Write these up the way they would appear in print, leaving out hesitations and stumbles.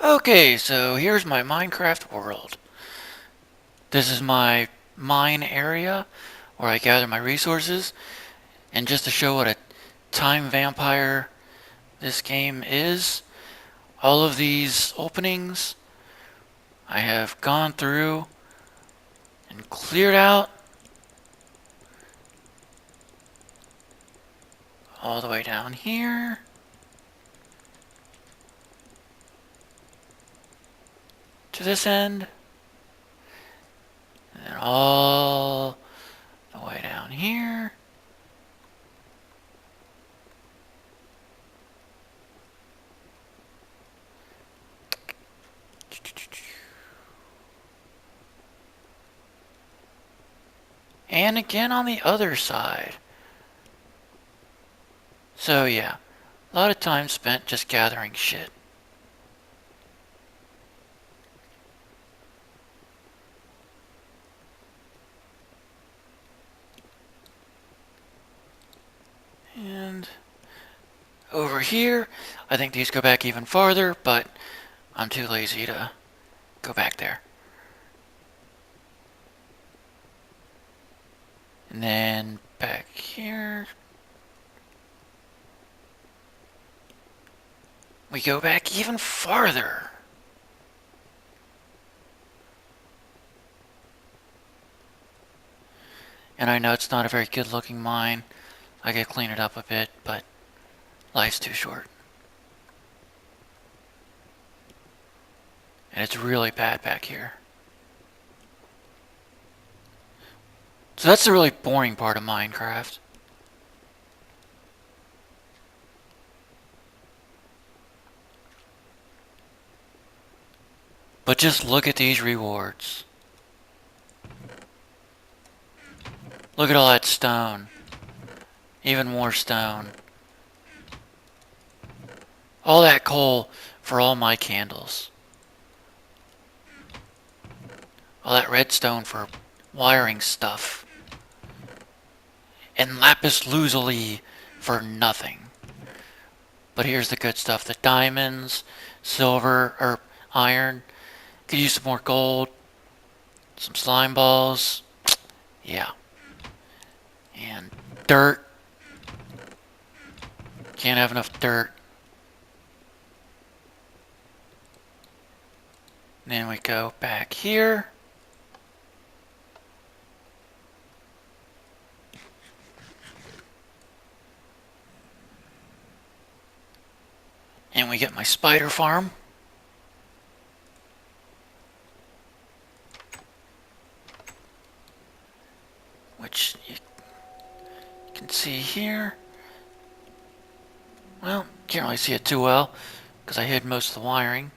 Okay, so here's my Minecraft world. This is my mine area where I gather my resources. And just to show what a time vampire this game is, all of these openings I have gone through and cleared out all the way down here. To this end. And then all the way down here. And again on the other side. So yeah, a lot of time spent just gathering shit. And over here, I think these go back even farther, but I'm too lazy to go back there. And then back here, we go back even farther. And I know it's not a very good looking mine. I could clean it up a bit, but life's too short. And it's really bad back here. So that's the really boring part of Minecraft. But just look at these rewards. Look at all that stone. Even more stone. All that coal for all my candles. All that redstone for wiring stuff. And lapis lazuli for nothing. But here's the good stuff. The diamonds, silver, or iron. Could use some more gold. Some slime balls. Yeah. And dirt. Can't have enough dirt. And then we go back here. And we get my spider farm. Which you can see here. Well, can't really see it too well because I hid most of the wiring.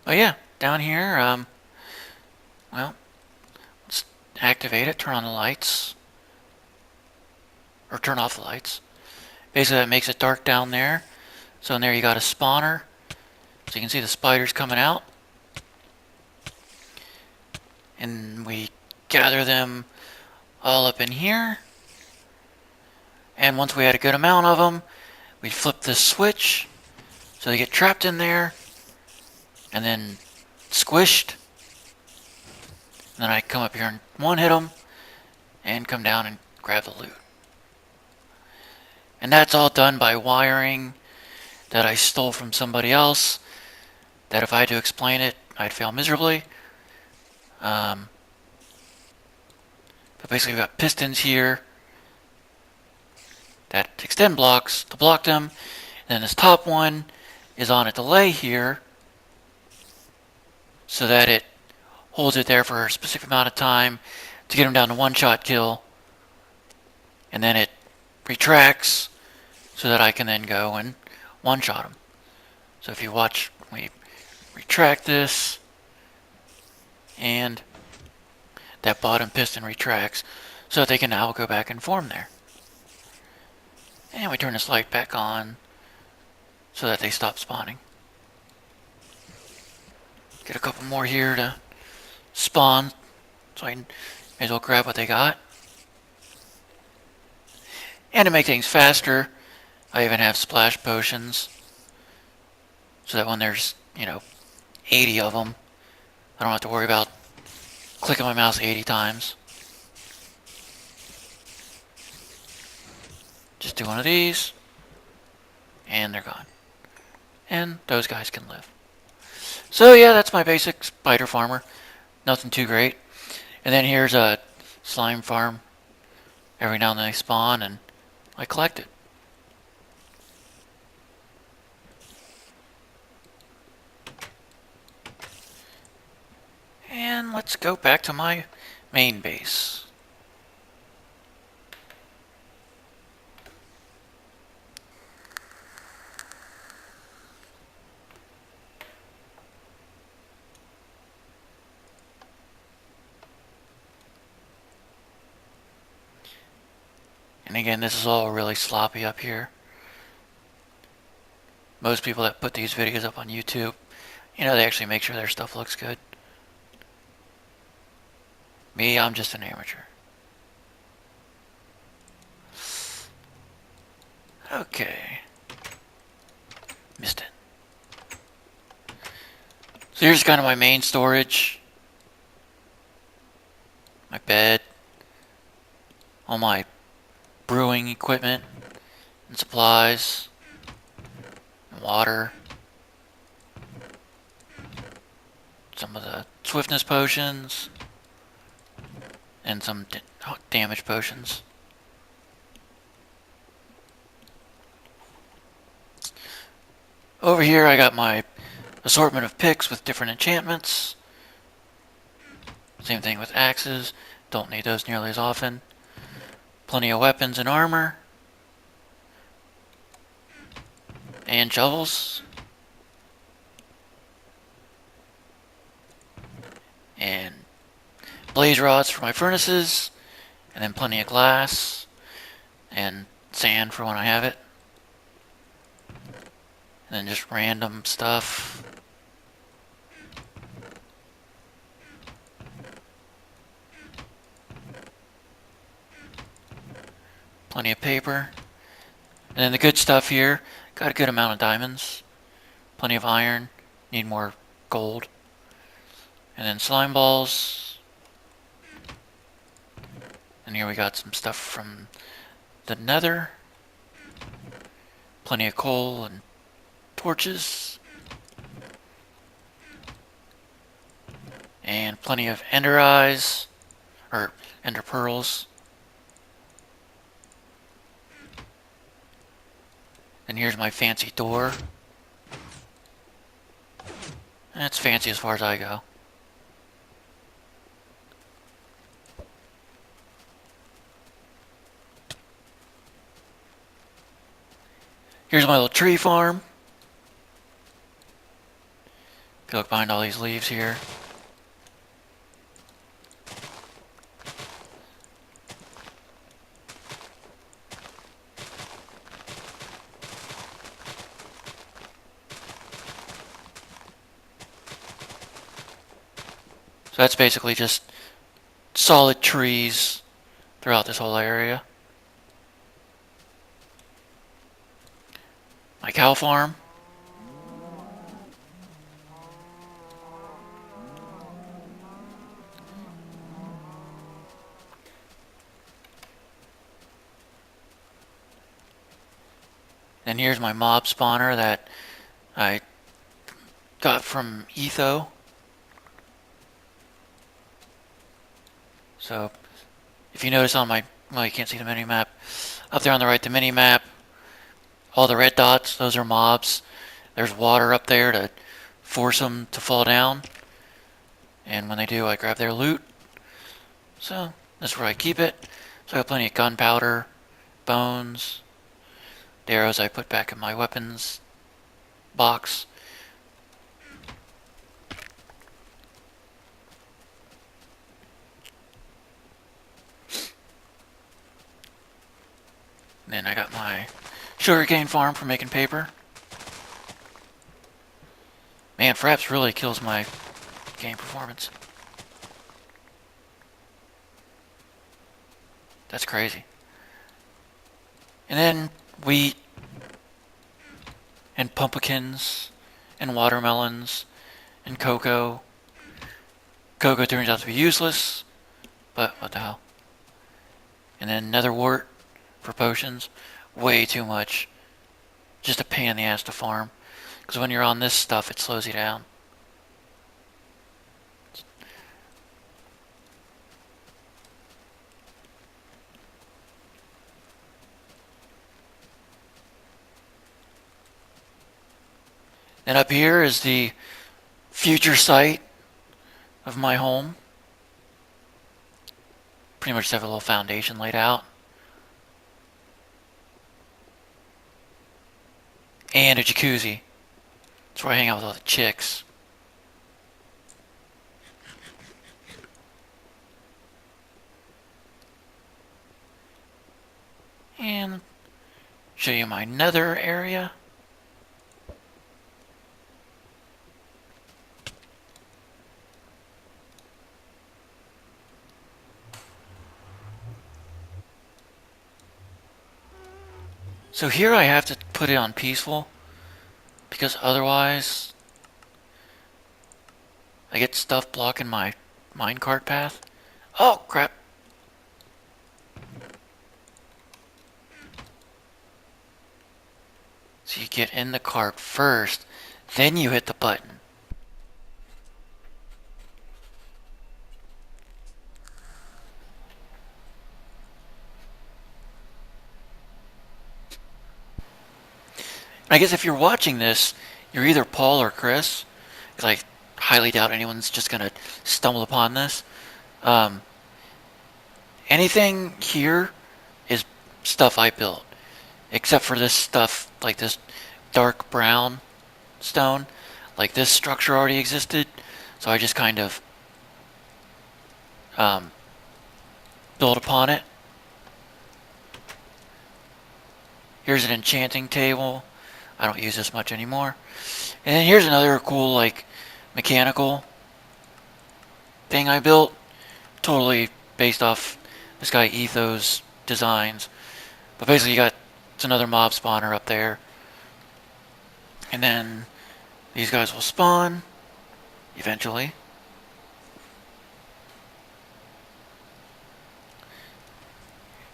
But yeah, down here, well, let's activate it, turn on the lights. Or turn off the lights. Basically, that makes it dark down there. So in there you got a spawner. So you can see the spiders coming out. And we gather them all up in here. And once we had a good amount of them, we flip this switch. So they get trapped in there. And then squished. And then I come up here and one hit them. And come down and grab the loot. And that's all done by wiring that I stole from somebody else. That if I had to explain it, I'd fail miserably. But basically we've got pistons here that extend blocks to block them. And then this top one is on a delay here so that it holds it there for a specific amount of time to get them down to one-shot kill. And then it retracts so that I can then go and one-shot them. So if you watch, we retract this and that bottom piston retracts so that they can now go back and form there. And we turn this light back on so that they stop spawning. Get a couple more here to spawn, so I may as well grab what they got. And to make things faster, I even have splash potions. So that when there's, 80 of them, I don't have to worry about clicking my mouse 80 times. Just do one of these, and they're gone. And those guys can live. So yeah, that's my basic spider farmer. Nothing too great. And then here's a slime farm. Every now and then they spawn, and I collect it. And let's go back to my main base. And again, this is all really sloppy up here. Most people that put these videos up on YouTube, they actually make sure their stuff looks good. Me, I'm just an amateur. Okay. Missed it. So here's kind of my main storage. My bed. All my brewing equipment and supplies. And water. Some of the swiftness potions. And some damage potions. Over here I got my assortment of picks with different enchantments. Same thing with axes. Don't need those nearly as often. Plenty of weapons and armor. And shovels. And blaze rods for my furnaces. And then plenty of glass. And sand for when I have it. And then just random stuff. Plenty of paper. And then the good stuff here, got a good amount of diamonds. Plenty of iron. Need more gold. And then slime balls. And here we got some stuff from the nether. Plenty of coal and torches. And plenty of ender eyes. Or ender pearls. And here's my fancy door. That's fancy as far as I go. Here's my little tree farm. If you look behind all these leaves here. So that's basically just solid trees throughout this whole area. My cow farm. And here's my mob spawner that I got from Etho. So if you notice on my, well, you can't see the mini map. Up there on the right, the mini map, all the red dots, those are mobs. There's water up there to force them to fall down. And when they do, I grab their loot. So that's where I keep it. So I have plenty of gunpowder, bones, the arrows I put back in my weapons box. Then I got my sugarcane farm for making paper. Man, Fraps really kills my game performance. That's crazy. And then wheat and pumpkins and watermelons and cocoa. Cocoa turns out to be useless, but what the hell. And then nether wart for potions. Way too much. Just a pain in the ass to farm. Because when you're on this stuff, it slows you down. And up here is the future site of my home. Pretty much just have a little foundation laid out. And a jacuzzi. That's where I hang out with all the chicks. And show you my nether area. So here I have to put it on peaceful, because otherwise I get stuff blocking my minecart path. Oh, crap. So you get in the cart first, then you hit the button. I guess if you're watching this, you're either Paul or Chris, because I highly doubt anyone's just gonna stumble upon this. Um, Anything here is stuff I built, except for this stuff, like this dark brown stone. Like this structure already existed, so I just kind of um, built upon it. Here's an enchanting table. I don't use this much anymore. And then here's another cool, like, mechanical thing I built. Totally based off this guy Etho's designs. But basically you got, it's another mob spawner up there. And then these guys will spawn eventually.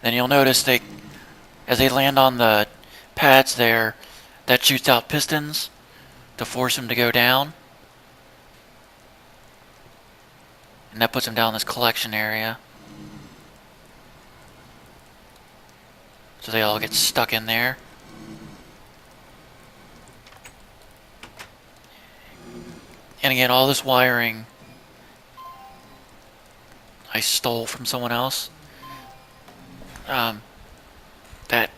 Then you'll notice as they land on the pads there, that shoots out pistons to force them to go down. And that puts them down this collection area. So they all get stuck in there. And again, all this wiring I stole from someone else. That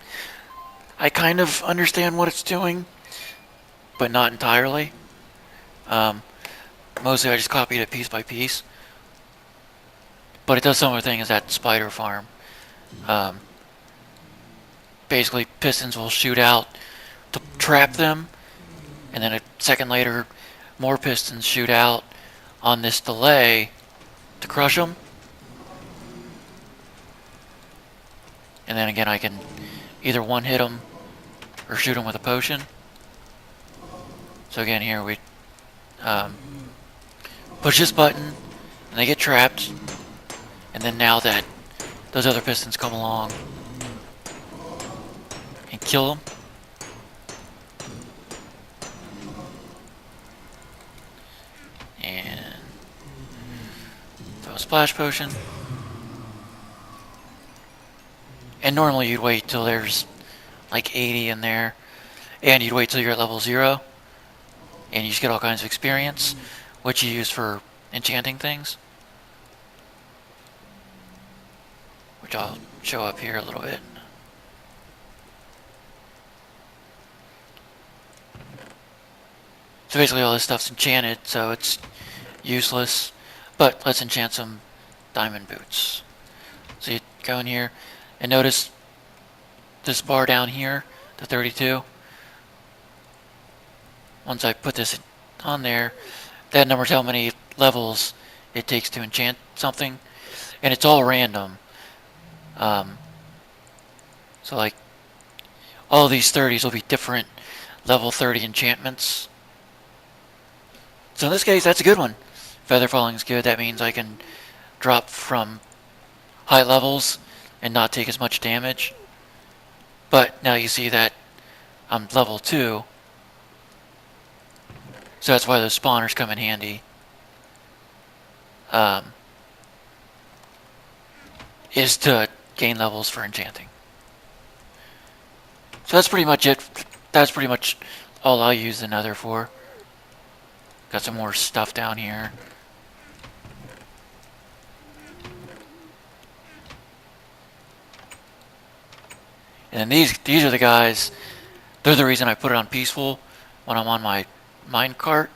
I kind of understand what it's doing, but not entirely. Mostly I just copied it piece by piece. But it does similar thing as that spider farm. Basically, pistons will shoot out to trap them, and then a second later, more pistons shoot out on this delay to crush them. And then again, I can either one hit them or shoot them with a potion. So again, here we push this button, and they get trapped. And then now that those other pistons come along and kill them. And throw a splash potion. And normally you'd wait till there's like 80 in there. And you'd wait till you're at level 0. And you just get all kinds of experience, which you use for enchanting things. Which I'll show up here a little bit. So basically all this stuff's enchanted, so it's useless. But let's enchant some diamond boots. So you go in here and notice this bar down here, the 32. Once I put this on there, that number tells how many levels it takes to enchant something. And it's all random. So like all these 30s will be different level 30 enchantments. So in this case, that's a good one. Feather falling is good. That means I can drop from high levels and not take as much damage. But now you see that I'm level 2, so that's why those spawners come in handy. Is to gain levels for enchanting. So that's pretty much it. That's pretty much all I'll use the nether for. Got some more stuff down here. And these are the guys. They're the reason I put it on peaceful when I'm on my mine cart,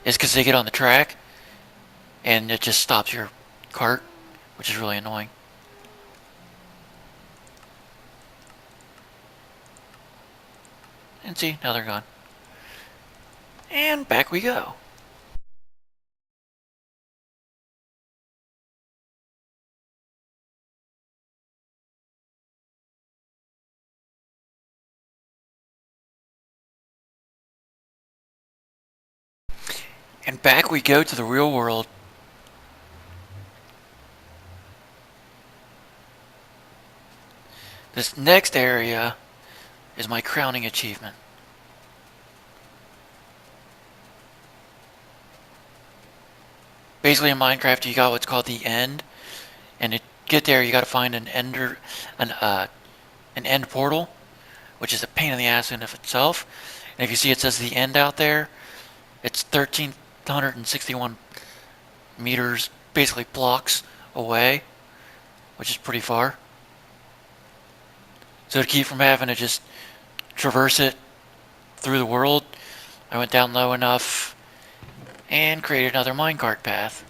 is because they get on the track and it just stops your cart, which is really annoying. And see, now they're gone. And back we go. And back we go to the real world. This next area is my crowning achievement. Basically in Minecraft you got what's called the end, and to get there you got to find an end portal, which is a pain in the ass in of itself. And if you see it says the end out there, it's 1,361 meters, basically blocks away, which is pretty far. So to keep from having to just traverse it through the world, I went down low enough and created another minecart path.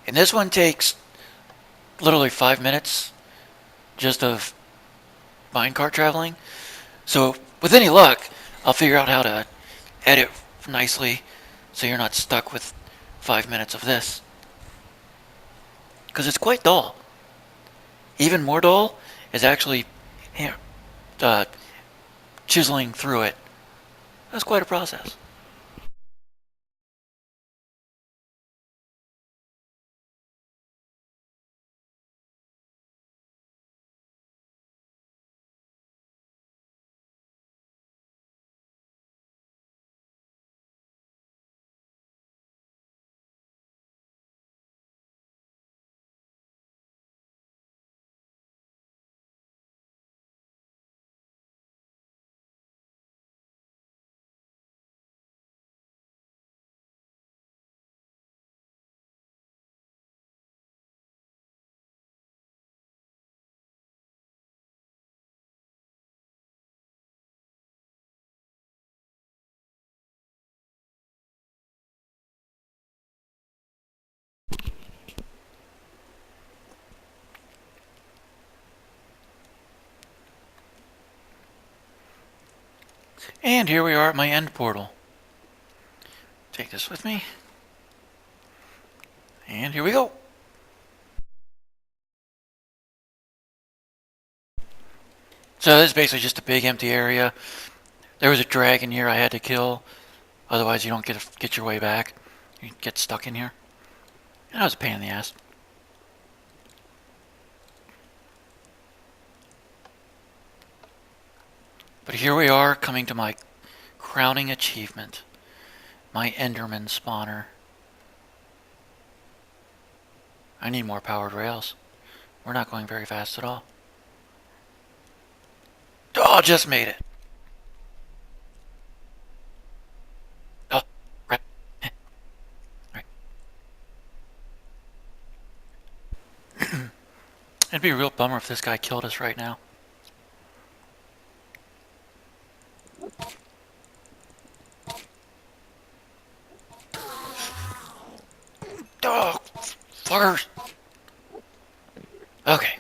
And this one takes literally 5 minutes just of minecart traveling. So with any luck, I'll figure out how to edit nicely so you're not stuck with 5 minutes of this. Because it's quite dull. Even more dull is actually chiseling through it. That's quite a process. And here we are at my end portal. Take this with me. And here we go. So this is basically just a big empty area. There was a dragon here I had to kill. Otherwise you don't get your way back. You get stuck in here. And that was a pain in the ass. But here we are coming to my crowning achievement. My Enderman spawner. I need more powered rails. We're not going very fast at all. Oh, just made it. Oh, crap. Right. It'd be a real bummer if this guy killed us right now. Oh, fuckers. Okay.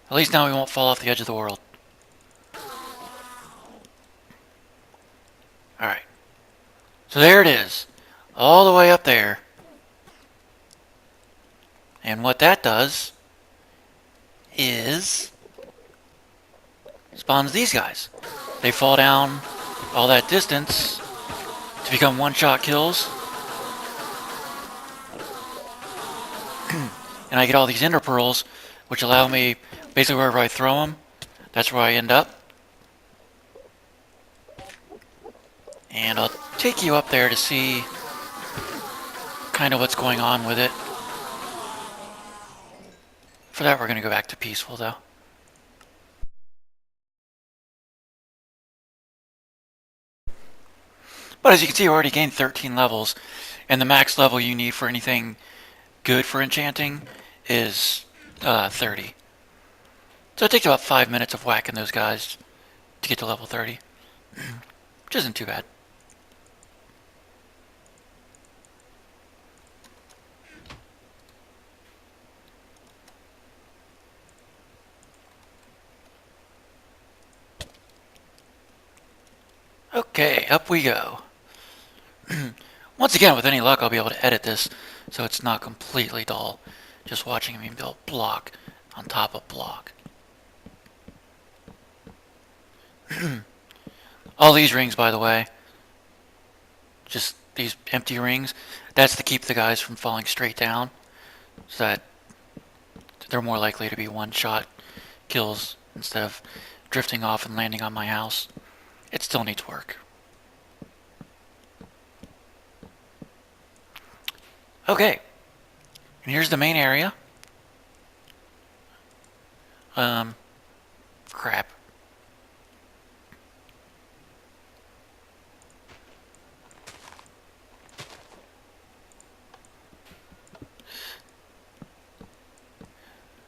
At least now we won't fall off the edge of the world. Alright. So there it is. All the way up there. And what that does is spawns these guys. They fall down all that distance to become one-shot kills. And I get all these ender pearls, which allow me, basically wherever I throw them, that's where I end up. And I'll take you up there to see kind of what's going on with it. For that, we're going to go back to peaceful, though. But as you can see, I already gained 13 levels, and the max level you need for anything good for enchanting is 30. So it takes about 5 minutes of whacking those guys to get to level 30, which isn't too bad. Okay, up we go. Once again, with any luck, I'll be able to edit this so it's not completely dull. Just watching me build block on top of block. All these rings, by the way, just these empty rings, that's to keep the guys from falling straight down, so that they're more likely to be one-shot kills instead of drifting off and landing on my house. It still needs work. Okay, and here's the main area. Crap.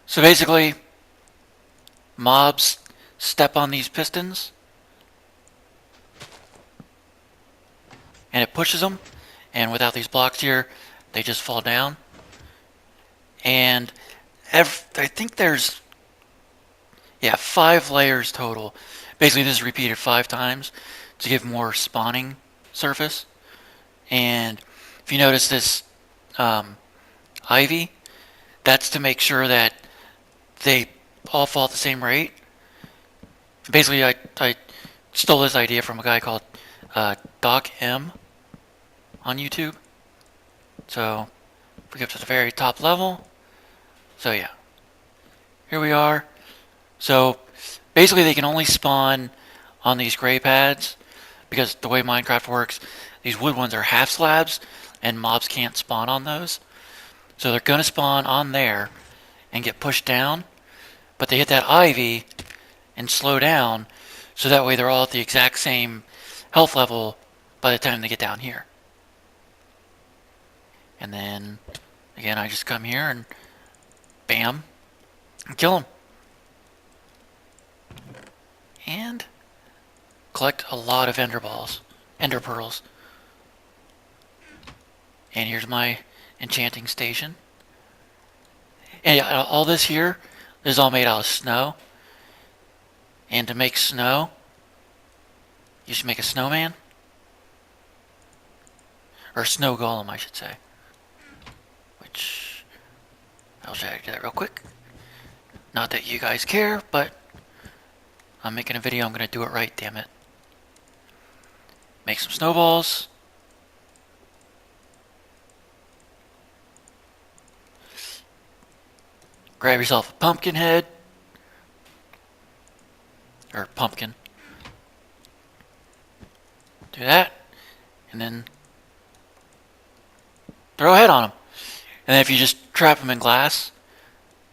So basically, mobs step on these pistons, and it pushes them, and without these blocks here, they just fall down. And I think there's, 5 layers total. Basically, this is repeated 5 times to give more spawning surface. And if you notice this ivy, that's to make sure that they all fall at the same rate. Basically, I stole this idea from a guy called Doc M on YouTube. So, if we go up to the very top level, so yeah, here we are. So, basically they can only spawn on these gray pads, because the way Minecraft works, these wood ones are half slabs, and mobs can't spawn on those. So they're going to spawn on there and get pushed down, but they hit that ivy and slow down, so that way they're all at the exact same health level by the time they get down here. And then, again, I just come here and bam, and kill them. And collect a lot of ender balls, ender pearls. And here's my enchanting station. And all this here is all made out of snow. And to make snow, you should make a snowman. Or a snow golem, I should say. Which, I'll show you that real quick. Not that you guys care, but I'm making a video, I'm going to do it right, damn it. Make some snowballs. Grab yourself a pumpkin head. Or pumpkin. Do that. And then throw a head on him. And then if you just trap him in glass,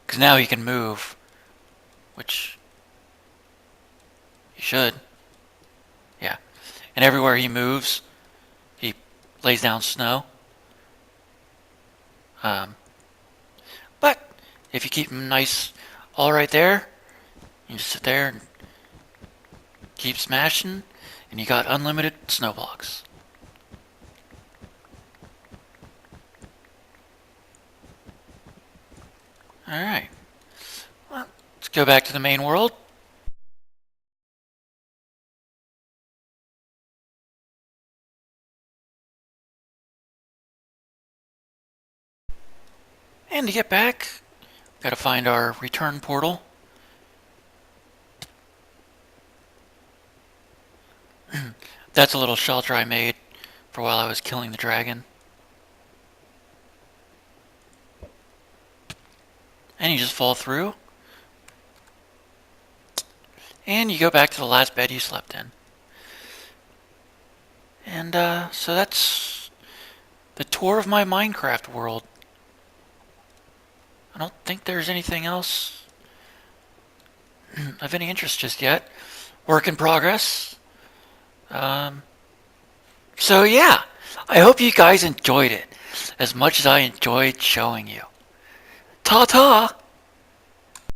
because now he can move, which he should. Yeah. And everywhere he moves, he lays down snow. But if you keep him nice all right there, you just sit there and keep smashing, and you got unlimited snow blocks. Alright. Well, let's go back to the main world. And to get back, gotta find our return portal. That's a little shelter I made for while I was killing the dragon. And you just fall through. And you go back to the last bed you slept in. And so that's the tour of my Minecraft world. I don't think there's anything else of any interest just yet. Work in progress. So yeah, I hope you guys enjoyed it as much as I enjoyed showing you. Ta-ta!